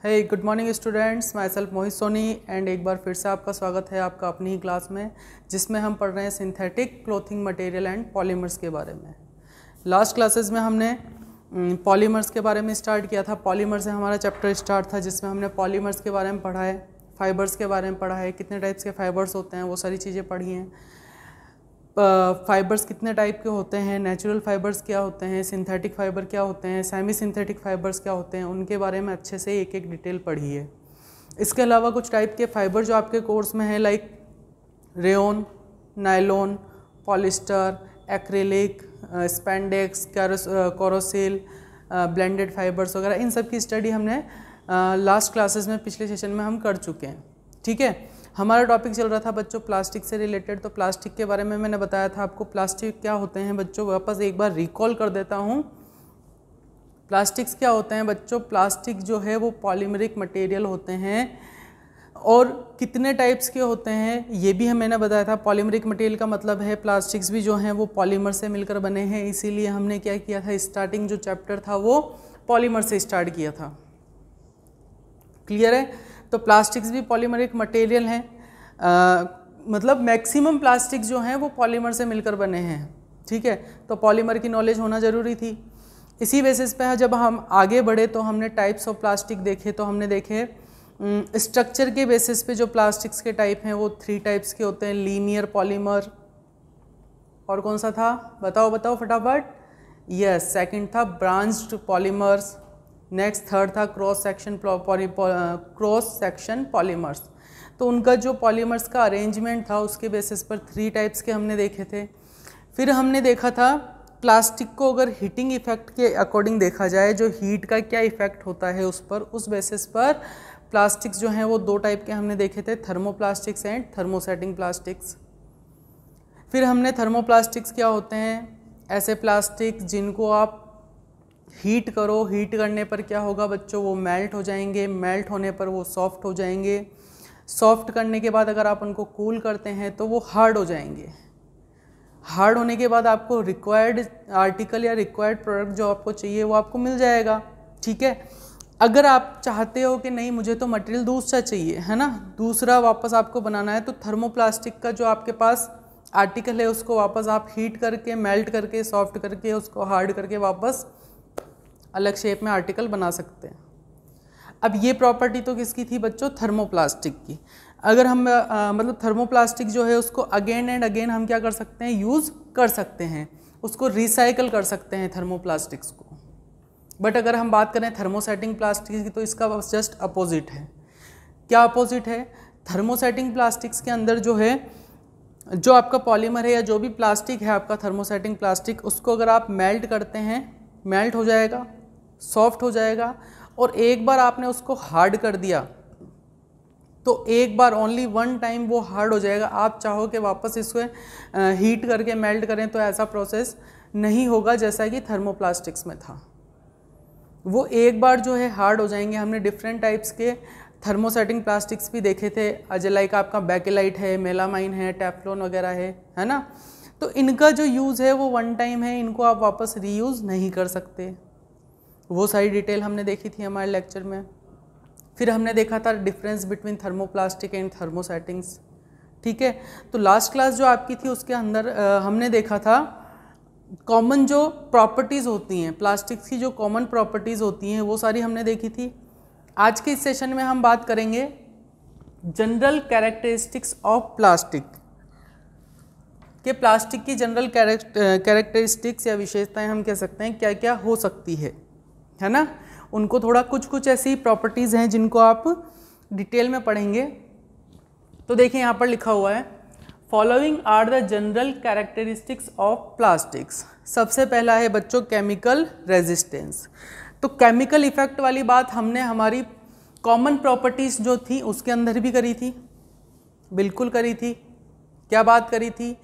Hey good morning students, myself Mohit Soni and एक बार फिर से आपका स्वागत है आपका अपनी ही क्लास में, जिसमें हम पढ़ रहे हैं synthetic clothing material and polymers के बारे में। लास्ट क्लासेस में हमने पॉलीमर्स के बारे में स्टार्ट किया था। पॉलीमर से हमारा चैप्टर स्टार्ट था, जिसमें हमने पॉलीमर्स के बारे में पढ़ा है, फाइबर्स के बारे में पढ़ा है, कितने टाइप्स के फाइबर्स होते हैं वो सारी चीज़ें पढ़ी हैं। फाइबर्स कितने टाइप के होते हैं, नेचुरल फाइबर्स क्या होते हैं, सिंथेटिक फाइबर क्या होते हैं, सेमी सिंथेटिक फाइबर्स क्या होते हैं, उनके बारे में अच्छे से एक एक डिटेल पढ़ी है। इसके अलावा कुछ टाइप के फाइबर जो आपके कोर्स में है, like rayon, nylon, polyester, acrylic, spandex, कोरोसिल, ब्लेंडेड फाइबर्स वगैरह, इन सब की स्टडी हमने लास्ट क्लासेस में, पिछले सेशन में हम कर चुके हैं। ठीक है, हमारा टॉपिक चल रहा था बच्चों प्लास्टिक से रिलेटेड। तो प्लास्टिक के बारे में मैंने बताया था आपको, प्लास्टिक क्या होते हैं बच्चों, वापस एक बार रिकॉल कर देता हूँ। प्लास्टिक्स क्या होते हैं बच्चों, प्लास्टिक जो है वो पॉलीमरिक मटेरियल होते हैं और कितने टाइप्स के होते हैं ये भी मैंने बताया था। पॉलीमरिक मटेरियल का मतलब है प्लास्टिक्स भी जो हैं वो पॉलीमर से मिलकर बने हैं, इसीलिए हमने क्या किया था, स्टार्टिंग जो चैप्टर था वो पॉलीमर से स्टार्ट किया था। क्लियर है? तो प्लास्टिक्स भी पॉलीमरिक मटेरियल हैं, मतलब मैक्सिमम प्लास्टिक जो हैं वो पॉलीमर से मिलकर बने हैं। ठीक है, तो पॉलीमर की नॉलेज होना ज़रूरी थी। इसी बेसिस पे जब हम आगे बढ़े तो हमने टाइप्स ऑफ प्लास्टिक देखे। तो हमने देखे स्ट्रक्चर के बेसिस पे जो प्लास्टिक्स के टाइप हैं वो 3 टाइप्स के होते हैं, लीनियर पॉलीमर, और कौन सा था बताओ फटाफट। यस, सेकंड था ब्रांच्ड पॉलीमर्स, नेक्स्ट थर्ड था क्रॉस सेक्शन पॉलीमर्स। तो उनका जो पॉलीमर्स का अरेंजमेंट था उसके बेसिस पर 3 टाइप्स के हमने देखे थे। फिर हमने देखा था प्लास्टिक को अगर हीटिंग इफेक्ट के अकॉर्डिंग देखा जाए, जो हीट का क्या इफेक्ट होता है उस पर, उस बेसिस पर प्लास्टिक्स जो हैं वो 2 टाइप के हमने देखे थे, थर्मोप्लास्टिक्स एंड थर्मोसेटिंग प्लास्टिक्स। फिर हमने थर्मोप्लास्टिक्स क्या होते हैं, ऐसे प्लास्टिक जिनको आप हीट करो, हीट करने पर क्या होगा बच्चों, वो मेल्ट हो जाएंगे, मेल्ट होने पर वो सॉफ्ट हो जाएंगे, सॉफ्ट करने के बाद अगर आप उनको कूल करते हैं तो वो हार्ड हो जाएंगे। हार्ड होने के बाद आपको रिक्वायर्ड आर्टिकल या रिक्वायर्ड प्रोडक्ट जो आपको चाहिए वो आपको मिल जाएगा। ठीक है, अगर आप चाहते हो कि नहीं मुझे तो मटेरियल दूसरा चाहिए, है ना, दूसरा वापस आपको बनाना है, तो थर्मोप्लास्टिक का जो आपके पास आर्टिकल है उसको वापस आप हीट करके, मेल्ट करके, सॉफ्ट करके, उसको हार्ड करके वापस अलग शेप में आर्टिकल बना सकते हैं। अब ये प्रॉपर्टी तो किसकी थी बच्चों, थर्मोप्लास्टिक की। अगर हम मतलब थर्मोप्लास्टिक जो है उसको अगेन एंड अगेन हम क्या कर सकते हैं, यूज़ कर सकते हैं, उसको रिसाइकल कर सकते हैं थर्मोप्लास्टिक्स को। बट अगर हम बात करें थर्मोसेटिंग प्लास्टिक्स की तो इसका जस्ट अपोजिट है। क्या अपोजिट है, थर्मोसेटिंग प्लास्टिक्स के अंदर जो है, जो आपका पॉलीमर है या जो भी प्लास्टिक है आपका थर्मोसेटिंग प्लास्टिक, उसको अगर आप मेल्ट करते हैं, मेल्ट हो जाएगा, सॉफ्ट हो जाएगा, और एक बार आपने उसको हार्ड कर दिया तो एक बार ओनली 1 टाइम वो हार्ड हो जाएगा। आप चाहो कि वापस इसको हीट करके मेल्ट करें तो ऐसा प्रोसेस नहीं होगा जैसा कि थर्मोप्लास्टिक्स में था। वो एक बार जो है हार्ड हो जाएंगे। हमने डिफरेंट टाइप्स के थर्मोसेटिंग प्लास्टिक्स भी देखे थे, अजय लाइक आपका बेकेलाइट है, मेलामाइन है, टेफ्लॉन वगैरह है ना। तो इनका जो यूज़ है वो 1 टाइम है, इनको आप वापस रीयूज़ नहीं कर सकते। वो सारी डिटेल हमने देखी थी हमारे लेक्चर में। फिर हमने देखा था डिफरेंस बिटवीन थर्मोप्लास्टिक एंड थर्मोसेटिंग्स। ठीक है, तो लास्ट क्लास जो आपकी थी उसके अंदर हमने देखा था कॉमन जो प्रॉपर्टीज़ होती हैं प्लास्टिक्स की, जो कॉमन प्रॉपर्टीज़ होती हैं वो सारी हमने देखी थी। आज के इस सेशन में हम बात करेंगे जनरल कैरेक्टरिस्टिक्स ऑफ प्लास्टिक, कि प्लास्टिक की जनरल कैरेक्टरिस्टिक्स या विशेषताएं हम कह सकते हैं क्या क्या हो सकती है ना। उनको थोड़ा कुछ ऐसी प्रॉपर्टीज़ हैं जिनको आप डिटेल में पढ़ेंगे। तो देखिए यहाँ पर लिखा हुआ है, following are the general characteristics of plastics. सबसे पहला है बच्चों केमिकल रेजिस्टेंस। तो केमिकल इफेक्ट वाली बात हमने हमारी कॉमन प्रॉपर्टीज़ जो थी उसके अंदर भी करी थी, बिल्कुल करी थी। क्या बात करी थी,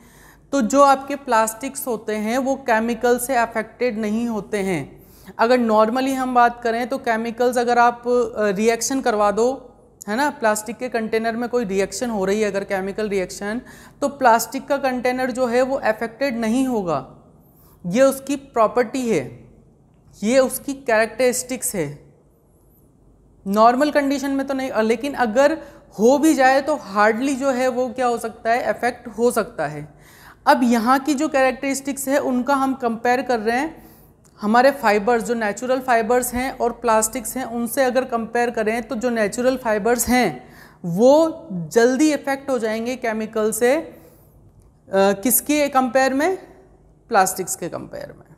तो जो आपके प्लास्टिक्स होते हैं वो केमिकल से अफेक्टेड नहीं होते हैं। अगर नॉर्मली हम बात करें तो केमिकल्स अगर आप रिएक्शन करवा दो, है ना, प्लास्टिक के कंटेनर में कोई रिएक्शन हो रही है अगर केमिकल रिएक्शन, तो प्लास्टिक का कंटेनर जो है वो अफेक्टेड नहीं होगा। ये उसकी प्रॉपर्टी है, ये उसकी कैरेक्टरिस्टिक्स है। नॉर्मल कंडीशन में तो नहीं, लेकिन अगर हो भी जाए तो हार्डली जो है वो क्या हो सकता है, अफेक्ट हो सकता है। अब यहाँ की जो कैरेक्टरिस्टिक्स है उनका हम कंपेयर कर रहे हैं, हमारे फाइबर्स जो नेचुरल फाइबर्स हैं और प्लास्टिक्स हैं उनसे अगर कंपेयर करें तो जो नेचुरल फाइबर्स हैं वो जल्दी इफेक्ट हो जाएंगे केमिकल से, किसके कंपेयर में, प्लास्टिक्स के कंपेयर में।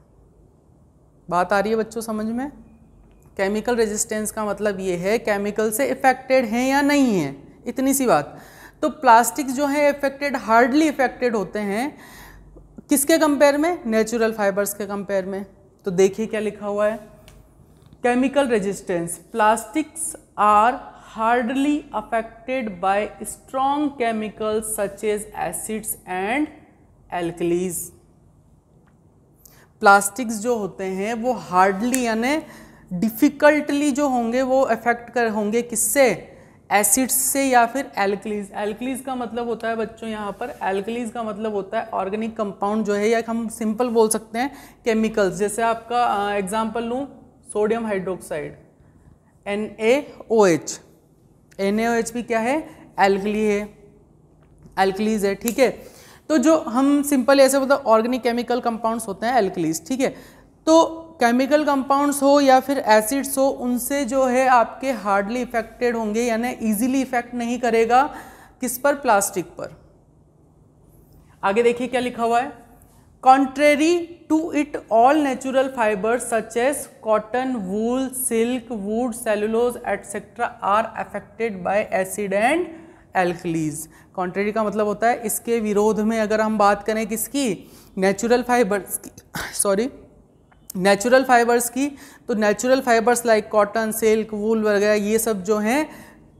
बात आ रही है बच्चों समझ में? केमिकल रेजिस्टेंस का मतलब ये है केमिकल से इफेक्टेड हैं या नहीं है, इतनी सी बात। तो प्लास्टिक्स जो है इफेक्टेड, हार्डली इफेक्टेड होते हैं किसके कंपेयर में, नेचुरल फाइबर्स के कंपेयर में। तो देखिए क्या लिखा हुआ है, chemical resistance, plastics are hardly affected by strong chemicals such as acids and alkalies. प्लास्टिक्स जो होते हैं वो हार्डली यानी डिफिकल्टली जो होंगे वो अफेक्ट कर होंगे किससे, एसिड्स से या फिर एल्कलीज। एल्कलीज का मतलब होता है बच्चों यहाँ पर, एल्कलीज का मतलब होता है ऑर्गेनिक कंपाउंड जो है, या हम सिंपल बोल सकते हैं केमिकल्स। जैसे आपका एग्जांपल लूँ, सोडियम हाइड्रोक्साइड NaOH, NaOH भी क्या है, एल्कली है, एल्कलीज है, ठीक है। तो जो हम सिंपल ऐसे बोलते हैं ऑर्गेनिक केमिकल कंपाउंड्स होते हैं एल्कलीज, ठीक है। तो केमिकल कंपाउंड्स हो या फिर एसिड्स हो, उनसे जो है आपके हार्डली इफेक्टेड होंगे, यानी इजीली इफेक्ट नहीं करेगा किस पर, प्लास्टिक पर। आगे देखिए क्या लिखा हुआ है, contrary to it all natural fibres such as cotton, wool, silk, wood, cellulose etcetera are affected by acid and alkalies. Contrary का मतलब होता है इसके विरोध में, अगर हम बात करें किसकी, नेचुरल फाइबर्स की, सॉरी नेचुरल फाइबर्स की, तो natural fibres like cotton, silk, wool वगैरह ये सब जो हैं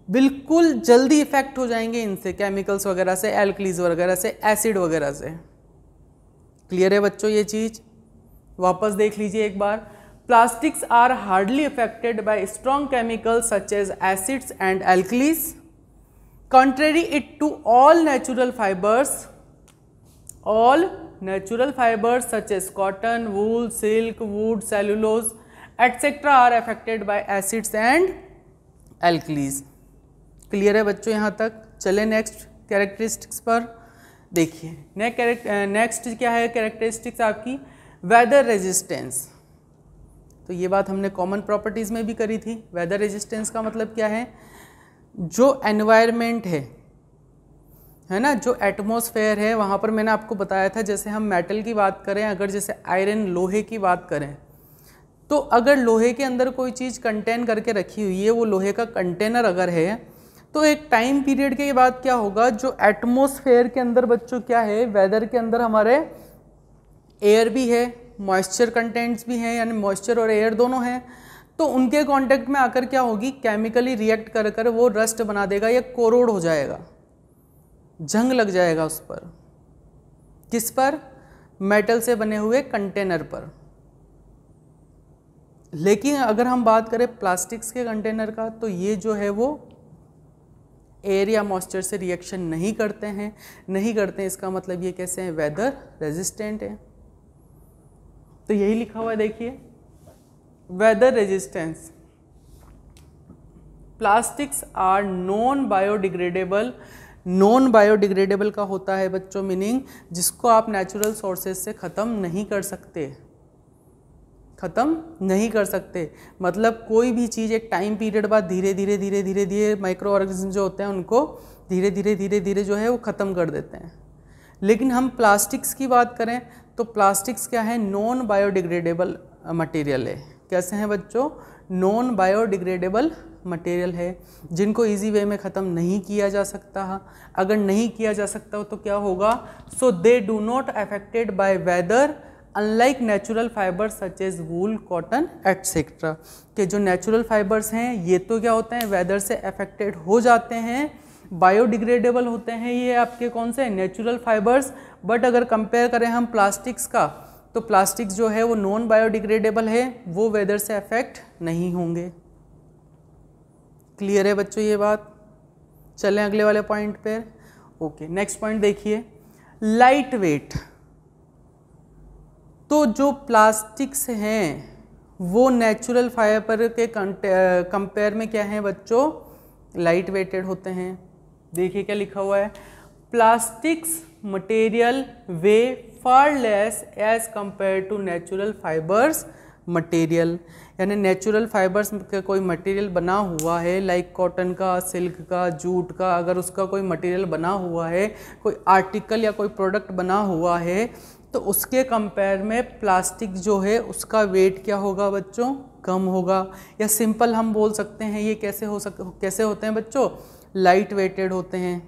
बिल्कुल जल्दी इफेक्ट हो जाएंगे इनसे, केमिकल्स वगैरह से, एल्कलीज वगैरह से, एसिड वगैरह से। क्लियर है बच्चों ये चीज? वापस देख लीजिए एक बार, plastics are hardly affected by strong chemicals such as acids and alkalis, contrary it to all natural fibers such as cotton, wool, silk, wood, cellulose etc are affected by acids and alkalis। Clear है बच्चों यहाँ तक? चले next characteristics पर देखिए। Next क्या है characteristics आपकी, वेदर रेजिस्टेंस। तो ये बात हमने कॉमन प्रॉपर्टीज में भी करी थी। वेदर रेजिस्टेंस का मतलब क्या है, जो एनवायरनमेंट है ना, जो एटमॉस्फेयर है वहाँ पर, मैंने आपको बताया था जैसे हम मेटल की बात करें, अगर जैसे आयरन, लोहे की बात करें, तो अगर लोहे के अंदर कोई चीज़ कंटेन करके रखी हुई है, वो लोहे का कंटेनर अगर है, तो एक टाइम पीरियड के बाद क्या होगा, जो एटमॉस्फेयर के अंदर बच्चों क्या है, वेदर के अंदर हमारे एयर भी है, मॉइस्चर कंटेंट्स भी हैं, यानी मॉइस्चर और एयर दोनों हैं, तो उनके कांटेक्ट में आकर क्या होगी, केमिकली रिएक्ट कर कर वो रस्ट बना देगा या कोरोड हो जाएगा, जंग लग जाएगा उस पर। किस पर? मेटल से बने हुए कंटेनर पर। लेकिन अगर हम बात करें प्लास्टिक्स के कंटेनर का, तो ये जो है वो एयर या मॉइस्चर से रिएक्शन नहीं करते हैं, इसका मतलब ये कैसे हैं, वेदर रेजिस्टेंट है। तो यही लिखा हुआ है देखिए, weather resistance, plastics are non biodegradable. Non biodegradable का होता है बच्चों मीनिंग जिसको आप नेचुरल सोर्सेज से ख़त्म नहीं कर सकते, मतलब कोई भी चीज़ एक टाइम पीरियड बाद धीरे धीरे माइक्रो ऑर्गेनिज्म जो होते हैं उनको धीरे धीरे जो है वो ख़त्म कर देते हैं। लेकिन हम प्लास्टिक्स की बात करें तो प्लास्टिक्स क्या है, नॉन बायोडिग्रेडेबल मटेरियल है। कैसे हैं बच्चों, नॉन बायोडिग्रेडेबल मटेरियल है, जिनको इजी वे में ख़त्म नहीं किया जा सकता। अगर नहीं किया जा सकता तो क्या होगा, so they do not affected by weather unlike natural fibres such as wool, cotton etcetera. के जो नेचुरल फाइबर्स हैं ये तो क्या होते हैं, वेदर से अफेक्टेड हो जाते हैं, बायोडिग्रेडेबल होते हैं ये आपके कौन से, नेचुरल फाइबर्स। बट अगर कंपेयर करें हम प्लास्टिक्स का, तो प्लास्टिक्स जो है वो नॉन बायोडिग्रेडेबल है, वो वेदर से अफेक्ट नहीं होंगे। क्लियर है बच्चों ये बात? चलें अगले वाले पॉइंट पे। ओके, नेक्स्ट पॉइंट देखिए, लाइट वेट। तो जो प्लास्टिक्स हैं वो नेचुरल फाइबर के कंपेयर में क्या है बच्चों, लाइट वेटेड होते हैं। देखिए क्या लिखा हुआ है, plastics material we far less as compare to natural fibres material. यानी नेचुरल फाइबर्स का कोई मटेरियल बना हुआ है, लाइक कॉटन का, सिल्क का, जूट का, अगर उसका कोई मटेरियल बना हुआ है, कोई आर्टिकल या कोई प्रोडक्ट बना हुआ है, तो उसके कंपेयर में प्लास्टिक जो है उसका वेट क्या होगा बच्चों, कम होगा। या सिंपल हम बोल सकते हैं ये कैसे होते हैं बच्चों, लाइट वेटेड होते हैं।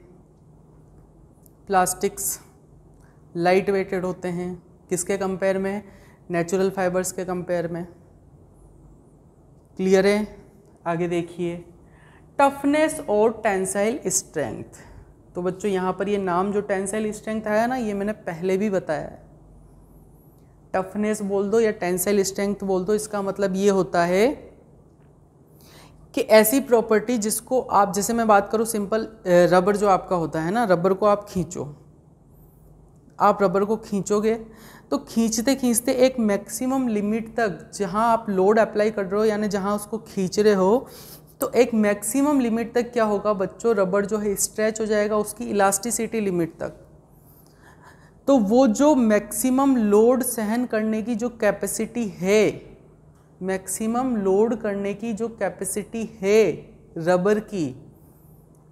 प्लास्टिक्स लाइट वेटेड होते हैं किसके कंपेयर में, नेचुरल फाइबर्स के कंपेयर में। क्लियर है? आगे देखिए, टफनेस और टेंसाइल स्ट्रेंथ। तो बच्चों यहाँ पर ये नाम जो टेंसाइल स्ट्रेंथ आया ना, ये मैंने पहले भी बताया है। टफनेस बोल दो या टेंसाइल स्ट्रेंथ बोल दो, इसका मतलब ये होता है कि ऐसी प्रॉपर्टी जिसको आप, जैसे मैं बात करूँ सिंपल, रबर जो आपका होता है ना, रबर को आप खींचो, आप रबर को खींचोगे तो खींचते खींचते एक मैक्सिमम लिमिट तक जहाँ आप लोड अप्लाई कर रहे हो, यानी जहाँ उसको खींच रहे हो, तो एक मैक्सिमम लिमिट तक क्या होगा बच्चों, रबर जो है स्ट्रेच हो जाएगा उसकी इलास्टिसिटी लिमिट तक। तो वो जो मैक्सिमम लोड सहन करने की जो कैपेसिटी है, मैक्सिमम लोड करने की जो कैपेसिटी है रबर की,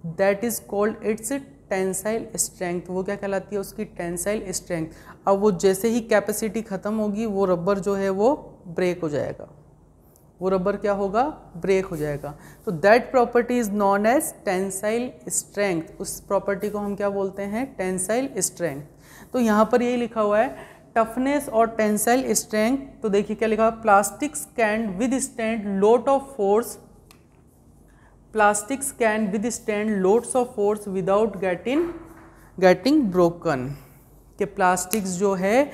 that is called its tensile strength. वो क्या कहलाती है, उसकी टेंसाइल स्ट्रेंथ। अब वो जैसे ही कैपेसिटी ख़त्म होगी, वो रबर जो है वो ब्रेक हो जाएगा, वो रबर क्या होगा, ब्रेक हो जाएगा। तो that property is known as tensile strength. उस प्रॉपर्टी को हम क्या बोलते हैं, टेंसाइल स्ट्रेंथ। तो यहाँ पर यही लिखा हुआ है टफनेस और टेंसाइल स्ट्रेंथ। तो देखिए क्या लिखा है, plastics can withstand lot of force, plastics can withstand loads of force without getting broken. कि प्लास्टिक्स जो है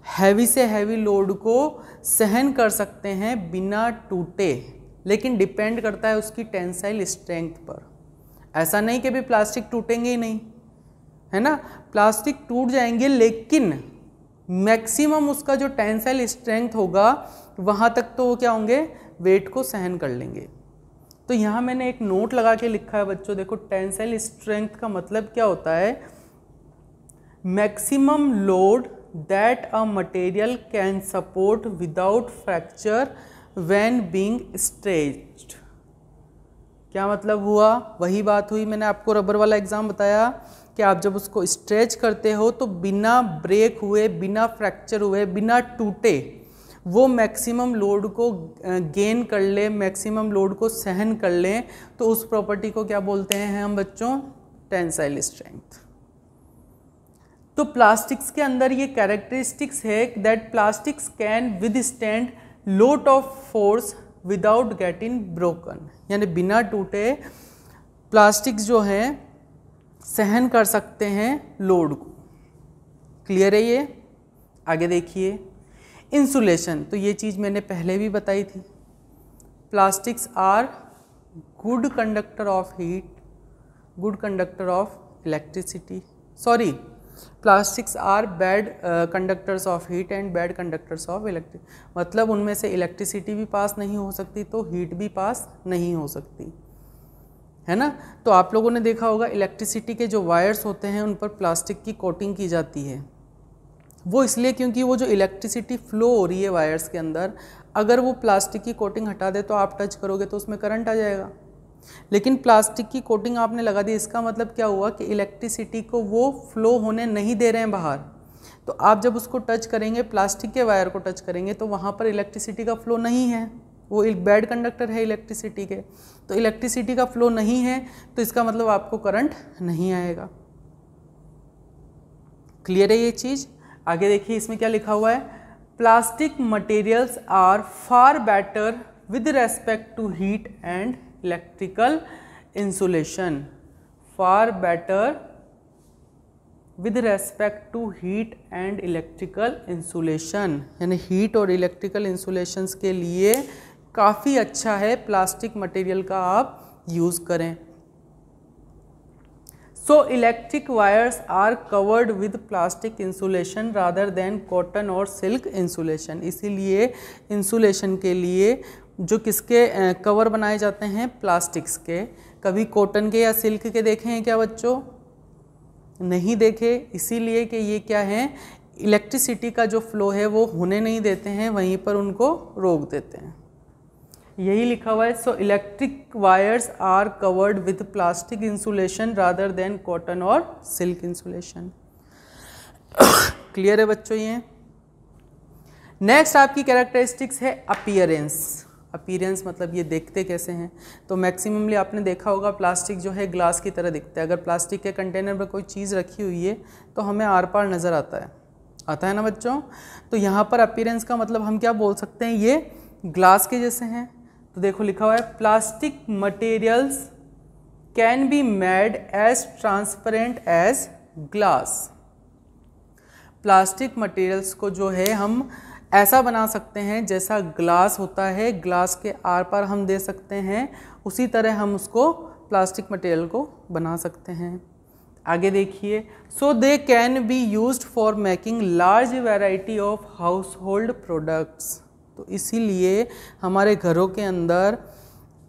हैवी से हैवी लोड को सहन कर सकते हैं बिना टूटे, लेकिन डिपेंड करता है उसकी टेंसाइल स्ट्रेंथ पर। ऐसा नहीं कि भी प्लास्टिक टूटेंगे ही नहीं, है ना, प्लास्टिक टूट जाएंगे, लेकिन मैक्सिमम उसका जो टेंसाइल स्ट्रेंथ होगा वहाँ तक तो वो क्या होंगे, वेट को सहन कर लेंगे। तो यहाँ मैंने एक नोट लगा के लिखा है बच्चों, देखो टेंसाइल स्ट्रेंथ का मतलब क्या होता है, maximum load that a material can support without fracture when being stretched. क्या मतलब हुआ, वही बात हुई, मैंने आपको रबर वाला एग्जाम बताया कि आप जब उसको स्ट्रेच करते हो तो बिना ब्रेक हुए, बिना फ्रैक्चर हुए, बिना टूटे वो मैक्सिमम लोड को गेन कर ले, मैक्सिमम लोड को सहन कर ले, तो उस प्रॉपर्टी को क्या बोलते हैं हम बच्चों, टेंसाइल स्ट्रेंथ। तो प्लास्टिक्स के अंदर ये कैरेक्टरिस्टिक्स है that plastics can withstand lot of force without getting broken, यानी बिना टूटे प्लास्टिक्स जो हैं सहन कर सकते हैं लोड को। क्लियर है ये? आगे देखिए, इंसुलेशन। तो ये चीज़ मैंने पहले भी बताई थी, plastics are good conductor of heat, good conductor of electricity, sorry, plastics are bad conductors of heat and bad conductors of electric. मतलब उनमें से इलेक्ट्रिसिटी भी पास नहीं हो सकती तो हीट भी पास नहीं हो सकती, है ना। तो आप लोगों ने देखा होगा इलेक्ट्रिसिटी के जो वायर्स होते हैं उन पर प्लास्टिक की कोटिंग की जाती है। वो इसलिए क्योंकि वो जो इलेक्ट्रिसिटी फ्लो हो रही है वायर्स के अंदर, अगर वो प्लास्टिक की कोटिंग हटा दे तो आप टच करोगे तो उसमें करंट आ जाएगा। लेकिन प्लास्टिक की कोटिंग आपने लगा दी, इसका मतलब क्या हुआ कि इलेक्ट्रिसिटी को वो फ्लो होने नहीं दे रहे हैं बाहर। तो आप जब उसको टच करेंगे, प्लास्टिक के वायर को टच करेंगे, तो वहाँ पर इलेक्ट्रिसिटी का फ्लो नहीं है, वो एक बैड कंडक्टर है इलेक्ट्रिसिटी के। तो इलेक्ट्रिसिटी का फ्लो नहीं है तो इसका मतलब आपको करंट नहीं आएगा। क्लियर है ये चीज़? आगे देखिए इसमें क्या लिखा हुआ है, plastic materials are far better with respect to heat and electrical insulation, far better with respect to heat and electrical insulation, यानी हीट और इलेक्ट्रिकल इंसुलेशंस के लिए काफ़ी अच्छा है प्लास्टिक मटेरियल का आप यूज़ करें। So electric wires are covered with plastic insulation rather than cotton और सिल्क इंसुलेशन। इसीलिए इंसुलेशन के लिए जो किसके कवर बनाए जाते हैं, प्लास्टिक्स के। कभी कॉटन के या सिल्क के देखे हैं क्या बच्चों? नहीं देखे, इसीलिए कि ये क्या है, इलेक्ट्रिसिटी का जो फ्लो है वो होने नहीं देते हैं, वहीं पर उनको रोक देते हैं। यही लिखा हुआ है, so electric wires are covered with plastic insulation rather than cotton और सिल्क इंसुलेशन। क्लियर है बच्चों? ये नेक्स्ट आपकी कैरेक्टरिस्टिक्स है अपीयरेंस। अपीयरेंस मतलब ये देखते कैसे हैं। तो मैक्सिममली आपने देखा होगा प्लास्टिक जो है ग्लास की तरह दिखता है। अगर प्लास्टिक के कंटेनर में कोई चीज़ रखी हुई है तो हमें आर पार नज़र आता है ना बच्चों। तो यहाँ पर अपीयरेंस का मतलब हम क्या बोल सकते हैं, ये ग्लास के जैसे हैं। तो देखो लिखा हुआ है, plastic materials can be made as transparent as glass. Plastic materials को जो है हम ऐसा बना सकते हैं जैसा ग्लास होता है, ग्लास के आर पार हम दे सकते हैं, उसी तरह हम उसको प्लास्टिक मटेरियल को बना सकते हैं। आगे देखिए, so they can be used for making large variety of household products. तो इसीलिए हमारे घरों के अंदर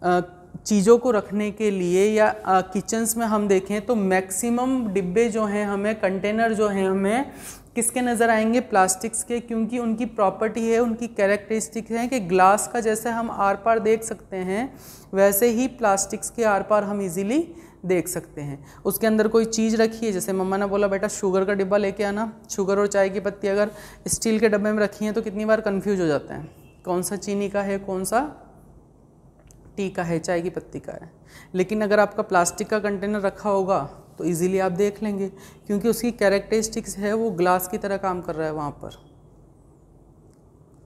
चीज़ों को रखने के लिए या किचन्स में हम देखें तो मैक्सिमम डिब्बे जो हैं हमें, कंटेनर जो हैं हमें किसके नज़र आएंगे, प्लास्टिक्स के, क्योंकि उनकी प्रॉपर्टी है, उनकी कैरेक्टरिस्टिक है कि ग्लास का जैसे हम आर पार देख सकते हैं वैसे ही प्लास्टिक्स के आर पार हम इजीली देख सकते हैं। उसके अंदर कोई चीज़ रखी है, जैसे मम्मा ने बोला बेटा शुगर का डिब्बा लेके आना, शुगर और चाय की पत्ती अगर स्टील के डब्बे में रखी हैं तो कितनी बार कंफ्यूज हो जाते हैं, कौन सा चीनी का है, कौन सा टी का है, चाय की पत्ती का है। लेकिन अगर आपका प्लास्टिक का कंटेनर रखा होगा तो इजीली आप देख लेंगे, क्योंकि उसकी कैरेक्टरिस्टिक्स है वो ग्लास की तरह काम कर रहा है वहाँ पर।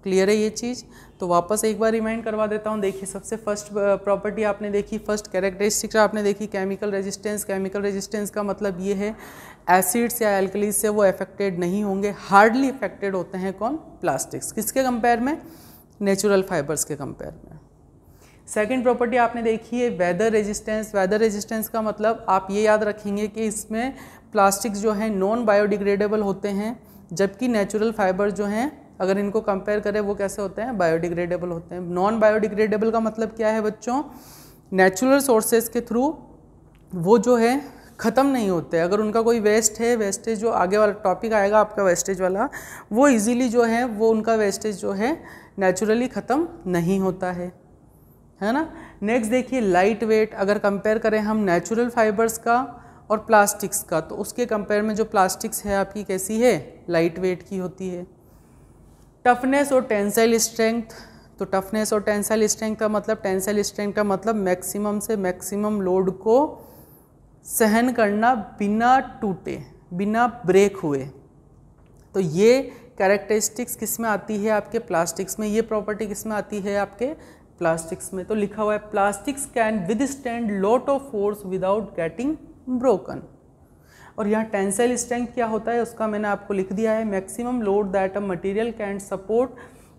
क्लियर है ये चीज़? तो वापस एक बार रिमाइंड करवा देता हूँ। देखिए, सबसे फर्स्ट प्रॉपर्टी आपने देखी, फर्स्ट कैरेक्टरिस्टिक्स आपने देखी, केमिकल रेजिस्टेंस। केमिकल रेजिस्टेंस का मतलब ये है एसिड्स या एल्कलीज से वो अफेक्टेड नहीं होंगे, हार्डली अफेक्टेड होते हैं कौन, प्लास्टिक्स। किसके कंपेयर में, नेचुरल फाइबर्स के कंपेयर में। सेकेंड प्रॉपर्टी आपने देखी है वेदर रेजिस्टेंस। वेदर रेजिस्टेंस का मतलब आप ये याद रखेंगे कि इसमें प्लास्टिक्स जो हैं नॉन बायोडिग्रेडेबल होते हैं, जबकि नेचुरल फाइबर जो हैं अगर इनको कंपेयर करें वो कैसे होते हैं, बायोडिग्रेडेबल होते हैं। नॉन बायोडिग्रेडेबल का मतलब क्या है बच्चों, नेचुरल सोर्सेज के थ्रू वो जो है ख़त्म नहीं होते। अगर उनका कोई वेस्ट है, वेस्टेज जो आगे वाला टॉपिक आएगा आपका वेस्टेज वाला, वो इजीली जो है वो उनका वेस्टेज जो है नेचुरली ख़त्म नहीं होता है ना। नेक्स्ट देखिए, लाइट वेट। अगर कंपेयर करें हम नेचुरल फाइबर्स का और प्लास्टिक्स का, तो उसके कंपेयर में जो प्लास्टिक्स है आपकी कैसी है, लाइट वेट की होती है। टफनेस और टेंसाइल स्ट्रेंथ। तो टफनेस और टेंसाइल स्ट्रेंथ का मतलब, टेंसाइल स्ट्रेंथ का मतलब मैक्सिमम से मैक्सिमम लोड को सहन करना बिना टूटे, बिना ब्रेक हुए। तो ये कैरेक्टरिस्टिक्स किस में आती है, आपके प्लास्टिक्स में। ये प्रॉपर्टी किस में आती है, आपके प्लास्टिक्स में। तो लिखा हुआ है plastics can withstand lot of force without getting broken. और यहाँ टेंसाइल स्ट्रेंथ क्या होता है उसका मैंने आपको लिख दिया है, maximum load that a material can support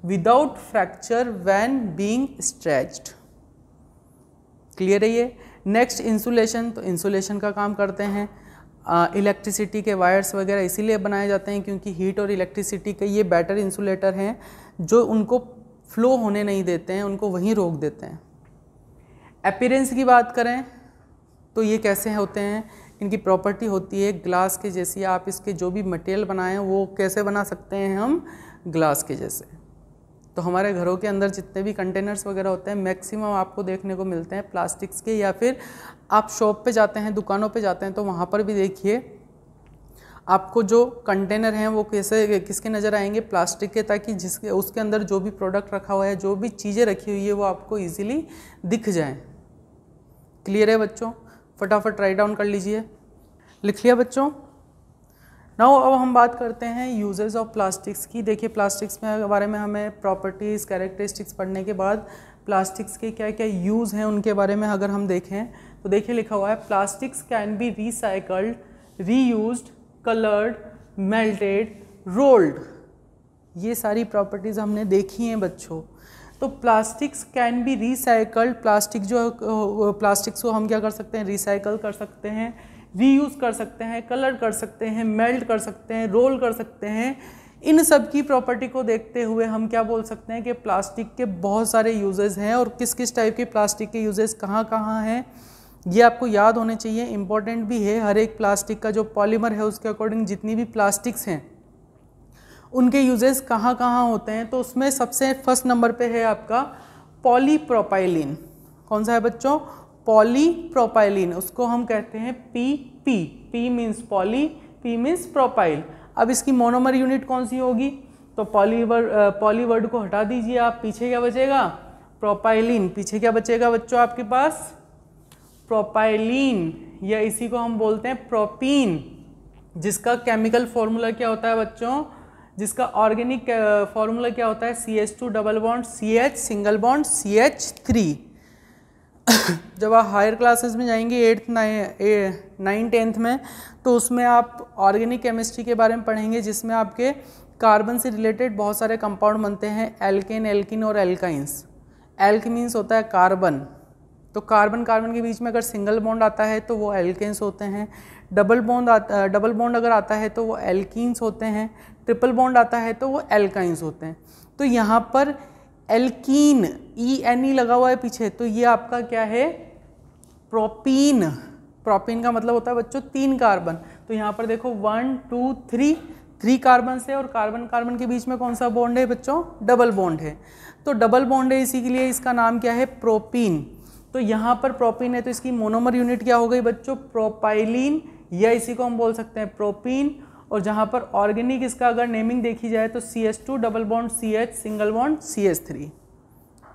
without fracture when being stretched. Clear है ये। Next insulation. तो इंसुलेशन का काम करते हैं इलेक्ट्रिसिटी के वायर्स वगैरह इसीलिए बनाए जाते हैं क्योंकि हीट और इलेक्ट्रिसिटी के ये बेटर इंसुलेटर हैं जो उनको फ्लो होने नहीं देते हैं, उनको वहीं रोक देते हैं। अपीयरेंस की बात करें तो ये कैसे होते हैं, इनकी प्रॉपर्टी होती है ग्लास के जैसी। आप इसके जो भी मटेरियल बनाएं वो कैसे बना सकते हैं हम, ग्लास के जैसे। तो हमारे घरों के अंदर जितने भी कंटेनर्स वगैरह होते हैं मैक्सिमम आपको देखने को मिलते हैं प्लास्टिक्स के, या फिर आप शॉप पे जाते हैं, दुकानों पे जाते हैं तो वहाँ पर भी देखिए आपको जो कंटेनर हैं वो कैसे किसके नज़र आएंगे, प्लास्टिक के, ताकि जिसके उसके अंदर जो भी प्रोडक्ट रखा हुआ है, जो भी चीज़ें रखी हुई है वो आपको ईजिली दिख जाएँ। क्लियर है बच्चों? फटाफट राइट डाउन कर लीजिए। लिख लिया बच्चों? नाउ अब हम बात करते हैं यूजेस ऑफ प्लास्टिक्स की। देखिए प्लास्टिक्स में बारे में हमें प्रॉपर्टीज़ कैरेक्टरिस्टिक्स पढ़ने के बाद प्लास्टिक्स के क्या क्या यूज़ हैं उनके बारे में अगर हम देखें तो देखिए लिखा हुआ है plastics can be recycled, reused, coloured, melted, rolled. ये सारी प्रॉपर्टीज़ हमने देखी हैं बच्चों। तो plastics can be recycled, plastics को हम क्या कर सकते हैं, रिसाइकल कर सकते हैं, रीयूज़ कर सकते हैं, कलर कर सकते हैं, मेल्ट कर सकते हैं, रोल कर सकते हैं। इन सब की प्रॉपर्टी को देखते हुए हम क्या बोल सकते हैं कि प्लास्टिक के बहुत सारे यूजेस हैं और किस किस टाइप के प्लास्टिक के यूजेस कहाँ कहाँ हैं ये आपको याद होने चाहिए। इम्पॉर्टेंट भी है, हर एक प्लास्टिक का जो पॉलीमर है उसके अकॉर्डिंग जितनी भी प्लास्टिक्स हैं उनके यूजेस कहाँ कहाँ होते हैं। तो उसमें सबसे फर्स्ट नंबर पे है आपका पॉलीप्रोपाइलिन। कौन सा है बच्चों? पॉलीप्रोपाइलिन, उसको हम कहते हैं PP। P means poly, P means propyl. अब इसकी मोनोमर यूनिट कौन सी होगी? तो पॉली वर्ड को हटा दीजिए आप, पीछे क्या बचेगा? प्रोपाइलिन। पीछे क्या बचेगा बच्चों आपके पास? प्रोपाइलिन, या इसी को हम बोलते हैं प्रोपीन, जिसका केमिकल फॉर्मूला क्या होता है बच्चों? जिसका ऑर्गेनिक फॉर्मूला क्या होता है? CH2 double bond CH single bond CH3। जब आप हायर क्लासेस में जाएंगे 8th 9 10th में, तो उसमें आप ऑर्गेनिक केमिस्ट्री के बारे में पढ़ेंगे, जिसमें आपके कार्बन से रिलेटेड बहुत सारे कंपाउंड बनते हैं, एल्केन, एल्किन और एल्काइंस। एल्क मीन्स होता है कार्बन, तो कार्बन कार्बन के बीच में अगर सिंगल बॉन्ड आता है तो वो एल्केन्स होते हैं। डबल बॉन्ड अगर आता है तो वो एल्कीन्स होते हैं। ट्रिपल बॉन्ड आता है तो वो एल्काइंस होते हैं। तो यहाँ पर एल्कीन, ENE लगा हुआ है पीछे, तो ये आपका क्या है? प्रोपीन। प्रोपीन का मतलब होता है बच्चों 3 कार्बन। तो यहाँ पर देखो 1 2 3 कार्बन से, और कार्बन कार्बन के बीच में कौन सा बॉन्ड है बच्चों? डबल बॉन्ड है। तो डबल बॉन्ड है, इसी के लिए इसका नाम क्या है? प्रोपीन। तो यहाँ पर प्रोपीन है, तो इसकी मोनोमर यूनिट क्या हो गई बच्चों? प्रोपाइलिन, या इसी को हम बोल सकते हैं प्रोपीन। और जहाँ पर ऑर्गेनिक इसका अगर नेमिंग देखी जाए तो CH2 double bond CH single bond CH3।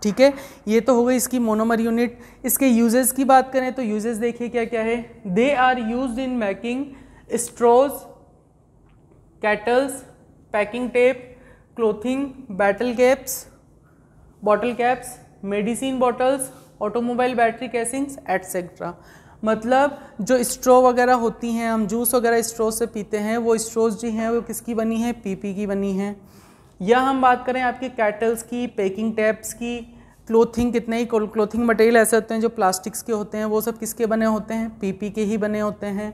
ठीक है, ये तो हो गई इसकी मोनोमर यूनिट। इसके यूजेस की बात करें तो यूजेस देखिए क्या क्या है। They are used in making straws, kettles, packing tape, clothing, bottle caps, medicine bottles, automobile battery casings etcetera. मतलब जो स्ट्रॉ वगैरह होती हैं, हम जूस वगैरह स्ट्रॉ से पीते हैं, वो स्ट्रॉज जो हैं वो किसकी बनी है? PP की बनी है। या हम बात करें आपके कैटल्स की, पैकिंग टैप्स की, क्लोथिंग, कितने ही क्लोथिंग मटेरियल ऐसे होते हैं जो प्लास्टिक्स के होते हैं, वो सब किसके बने होते हैं? PP के ही बने होते हैं।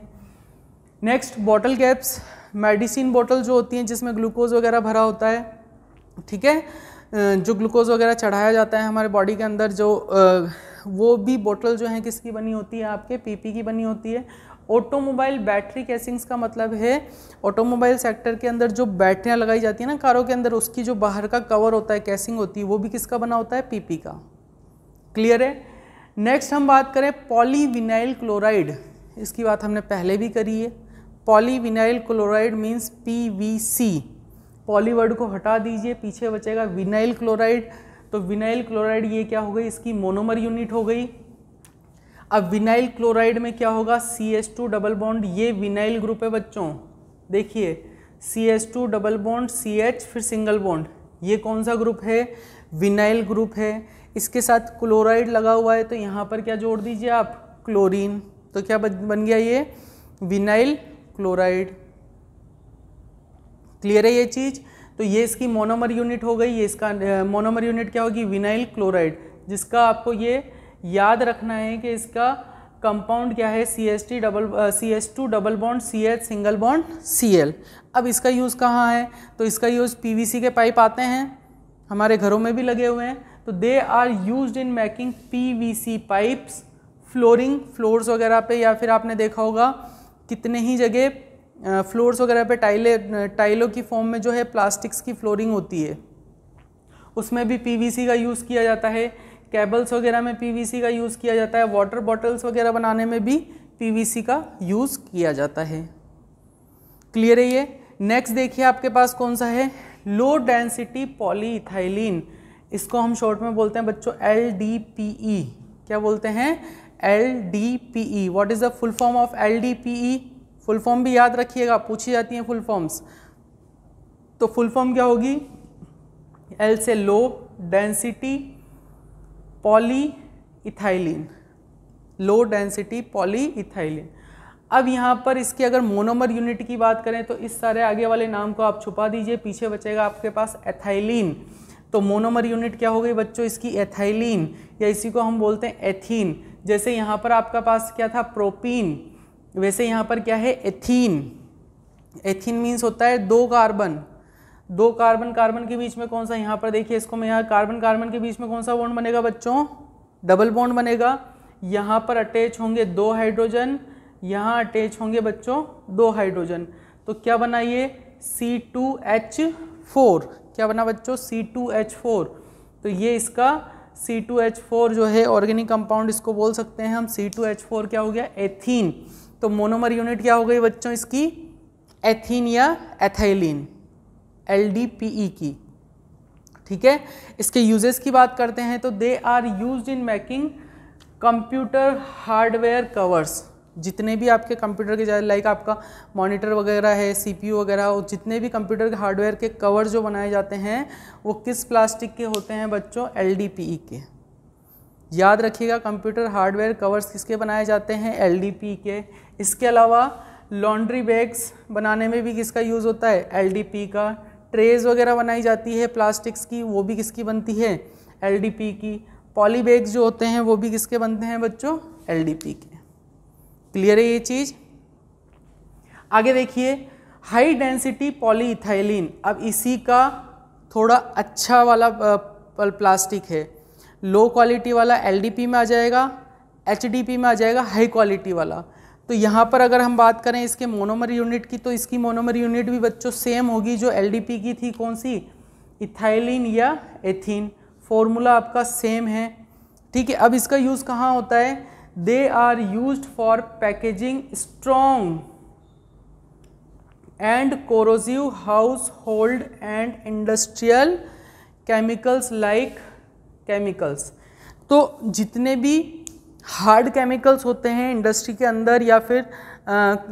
Next bottle caps, medicine bottle जो होती हैं जिसमें ग्लूकोज वगैरह भरा होता है, ठीक है, जो ग्लूकोज वगैरह चढ़ाया जाता है हमारे बॉडी के अंदर, जो वो भी बोतल जो है किसकी बनी होती है? आपके PP की बनी होती है। ऑटोमोबाइल बैटरी कैसिंग्स का मतलब है ऑटोमोबाइल सेक्टर के अंदर जो बैटरियां लगाई जाती है ना कारों के अंदर, उसकी जो बाहर का कवर होता है, कैसिंग होती है, वो भी किसका बना होता है? PP का। क्लियर है? नेक्स्ट हम बात करें पॉलीविनाइल क्लोराइड, इसकी बात हमने पहले भी करी है। Polyvinyl chloride means PVC। Poly word को हटा दीजिए, पीछे बचेगा विनाइल क्लोराइड। तो विनाइल क्लोराइड ये क्या हो गई? इसकी मोनोमर यूनिट हो गई। अब विनाइल क्लोराइड में क्या होगा? CH2 डबल बॉन्ड, ये विनाइल ग्रुप है बच्चों, देखिए CH2 डबल बॉन्ड CH फिर सिंगल बॉन्ड, ये कौन सा ग्रुप है? विनाइल ग्रुप है। इसके साथ क्लोराइड लगा हुआ है, तो यहाँ पर क्या जोड़ दीजिए आप? क्लोरीन। तो क्या बन गया ये? Vinyl chloride. क्लियर है ये चीज़? तो ये इसकी मोनोमर यूनिट हो गई। ये इसका मोनोमर यूनिट क्या होगी? विनाइल क्लोराइड, जिसका आपको ये याद रखना है कि इसका कंपाउंड क्या है? CH2 double bond CH single bond Cl। अब इसका यूज़ कहाँ है? तो इसका यूज़ PVC के पाइप आते हैं, हमारे घरों में भी लगे हुए हैं, तो they are used in making PVC pipes, floors वगैरह पे, या फिर आपने देखा होगा कितने ही जगह फ्लोर्स वगैरह पे टाइलों की फॉर्म में जो है प्लास्टिक्स की फ्लोरिंग होती है, उसमें भी PVC का यूज़ किया जाता है। केबल्स वगैरह में PVC का यूज़ किया जाता है। वाटर बॉटल्स वगैरह बनाने में भी PVC का यूज़ किया जाता है। क्लियर है ये? नेक्स्ट देखिए आपके पास कौन सा है? लो डेंसिटी पॉलीइथाइलिन, इसको हम शॉर्ट में बोलते हैं बच्चों LDPE। क्या बोलते हैं? LDPE। What is the full form of LDPE? Full form भी याद रखिएगा, पूछी जाती हैं फुल फॉर्म्स। तो फुल फॉर्म क्या होगी? L से low density polyethylene, low density polyethylene. अब यहाँ पर इसकी अगर मोनोमर यूनिट की बात करें तो इस सारे आगे वाले नाम को आप छुपा दीजिए, पीछे बचेगा आपके पास एथाइलिन। तो मोनोमर यूनिट क्या हो गई बच्चों? इसकी एथाइलिन, या इसी को हम बोलते हैं एथीन। जैसे यहाँ पर आपका पास क्या था? प्रोपीन, वैसे यहाँ पर क्या है, एथीन। एथीन मीन्स होता है 2 कार्बन। 2 कार्बन कार्बन के बीच में कौन सा, यहाँ पर देखिए इसको मैं, यहाँ कार्बन कार्बन के बीच में कौन सा बॉन्ड बनेगा बच्चों, डबल बॉन्ड बनेगा। यहाँ पर अटैच होंगे 2 हाइड्रोजन, यहाँ अटैच होंगे बच्चों 2 हाइड्रोजन, तो क्या बना ये C2H4। क्या बना बच्चों, C2H4। तो ये इसका C2H4 जो है ऑर्गेनिक कंपाउंड इसको बोल सकते हैं हम, C2H4 क्या हो गया, एथीन। तो मोनोमर यूनिट क्या हो गई बच्चों इसकी, एथीन या एथाइलिन, LDPE की। ठीक है, इसके यूजेस की बात करते हैं तो they are used in making computer hardware covers. जितने भी आपके कंप्यूटर के, लाइक आपका मॉनिटर वगैरह है, CPU वगैरह, और जितने भी कंप्यूटर के हार्डवेयर के कवर जो बनाए जाते हैं वो किस प्लास्टिक के होते हैं बच्चों, LDPE के। याद रखिएगा, कंप्यूटर हार्डवेयर कवर्स किसके बनाए जाते हैं, LDPE के। इसके अलावा लॉन्ड्री बैग्स बनाने में भी किसका यूज़ होता है, LDPE का। ट्रेज वगैरह बनाई जाती है प्लास्टिक्स की, वो भी किसकी बनती है, LDPE की। पॉली बैग्स जो होते हैं वो भी किसके बनते हैं बच्चों, LDPE के। क्लियर है ये चीज़। आगे देखिए, हाई डेंसिटी पॉलीइथाइलिन। अब इसी का थोड़ा अच्छा वाला प्लास्टिक है, लो क्वालिटी वाला LDPE में आ जाएगा, HDPE में आ जाएगा हाई क्वालिटी वाला। तो यहाँ पर अगर हम बात करें इसके मोनोमर यूनिट की, तो इसकी मोनोमर यूनिट भी बच्चों सेम होगी जो LDPE की थी, कौन सी, इथाइलिन या एथीन। फॉर्मूला आपका सेम है। ठीक है, अब इसका यूज़ कहाँ होता है, they are used for packaging strong and corrosive household and industrial chemicals like chemicals. तो जितने भी हार्ड केमिकल्स होते हैं इंडस्ट्री के अंदर, या फिर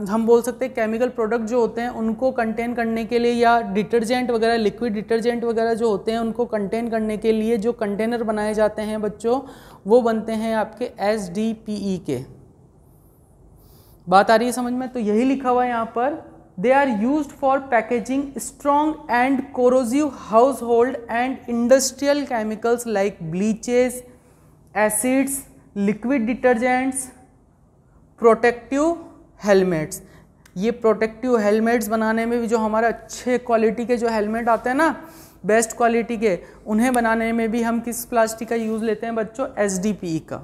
हम बोल सकते हैं केमिकल प्रोडक्ट जो होते हैं उनको कंटेन करने के लिए, या डिटर्जेंट वगैरह, लिक्विड डिटर्जेंट वगैरह जो होते हैं उनको कंटेन करने के लिए जो कंटेनर बनाए जाते हैं बच्चों, वो बनते हैं आपके SDPE के। बात आ रही है समझ में। तो यही लिखा हुआ है यहाँ पर, they are used for packaging strong and corrosive household and industrial chemicals like bleaches, acids, liquid detergents, protective helmets. ये प्रोटेक्टिव हेलमेट्स बनाने में भी, जो हमारे अच्छे क्वालिटी के जो हेलमेट आते हैं ना, बेस्ट क्वालिटी के, उन्हें बनाने में भी हम किस प्लास्टिक का यूज़ लेते हैं बच्चों, SDPE का।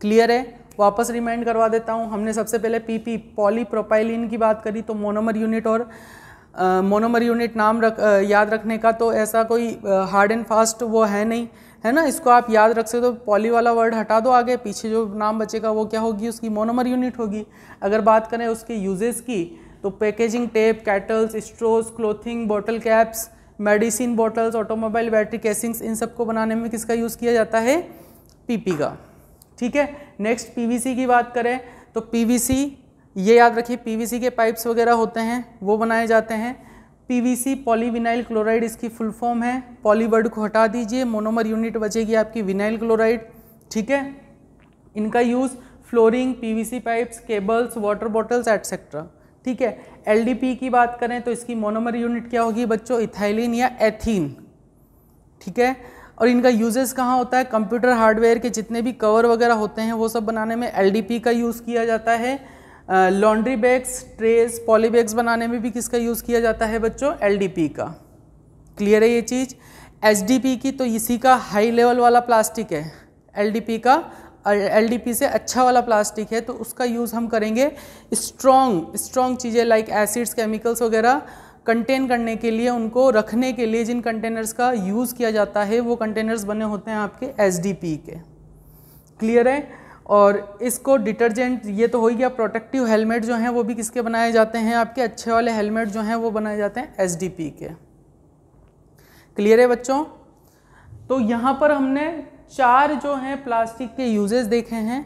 क्लियर है। वापस रिमाइंड करवा देता हूँ, हमने सबसे पहले PP पॉलीप्रोपाइलिन की बात करी, तो मोनोमर यूनिट और मोनोमर यूनिट नाम याद रखने का तो ऐसा कोई हार्ड एंड फास्ट वो है नहीं, है ना। इसको आप याद रख सकते हो, पॉली वाला वर्ड हटा दो, आगे पीछे जो नाम बचेगा वो क्या होगी, उसकी मोनोमर यूनिट होगी। अगर बात करें उसके यूजेस की, तो packaging tape, kettles, straws, clothing, bottle caps, medicine bottles, automobile battery casings, इन सबको बनाने में किसका यूज़ किया जाता है, PP का। ठीक है। नेक्स्ट PVC की बात करें तो PVC, ये याद रखिए, PVC के पाइप्स वगैरह होते हैं वो बनाए जाते हैं। PVC पॉलीविनाइल क्लोराइड इसकी फुल फॉर्म है। पॉली वर्ड को हटा दीजिए, मोनोमर यूनिट बचेगी आपकी विनाइल क्लोराइड। ठीक है। इनका use flooring, PVC pipes, cables, water bottles etcetera. ठीक है। LDPE की बात करें तो इसकी मोनोमर यूनिट क्या होगी बच्चों, इथाइलिन या एथीन। ठीक है। और इनका यूजेस कहाँ होता है, कंप्यूटर हार्डवेयर के जितने भी कवर वगैरह होते हैं वो सब बनाने में LDPE का यूज़ किया जाता है। Laundry bags, trace, poly bags बनाने में भी किसका यूज़ किया जाता है बच्चों, LDPE का। क्लियर है ये चीज़। HDPE की तो इसी का हाई लेवल वाला प्लास्टिक है, LDPE का, LDPE से अच्छा वाला प्लास्टिक है, तो उसका यूज़ हम करेंगे स्ट्रॉन्ग चीज़ें लाइक एसिड्स, केमिकल्स वगैरह कंटेन करने के लिए, उनको रखने के लिए जिन कंटेनर्स का यूज़ किया जाता है वो कंटेनर्स बने होते हैं आपके SDPE के। क्लियर है। और इसको डिटर्जेंट, ये तो हो गया। प्रोटेक्टिव हेलमेट जो हैं वो भी किसके बनाए जाते हैं, आपके अच्छे वाले हेलमेट जो हैं वो बनाए जाते हैं SDPE के। क्लियर है बच्चों। तो यहाँ पर हमने 4 जो हैं प्लास्टिक के यूजेस देखे हैं,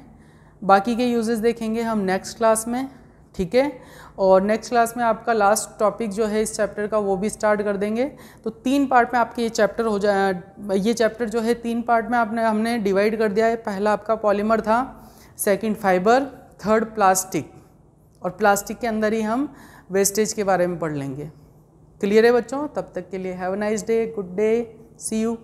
बाकी के यूजेस देखेंगे हम नेक्स्ट क्लास में। ठीक है। और नेक्स्ट क्लास में आपका लास्ट टॉपिक जो है इस चैप्टर का वो भी स्टार्ट कर देंगे। तो 3 पार्ट में आपके ये चैप्टर हो जाए, ये चैप्टर जो है 3 पार्ट में हमने डिवाइड कर दिया है। पहला आपका पॉलीमर था, सेकंड फाइबर, थर्ड प्लास्टिक, और प्लास्टिक के अंदर ही हम वेस्टेज के बारे में पढ़ लेंगे। क्लियर है बच्चों। तब तक के लिए have a nice day, good day, see you.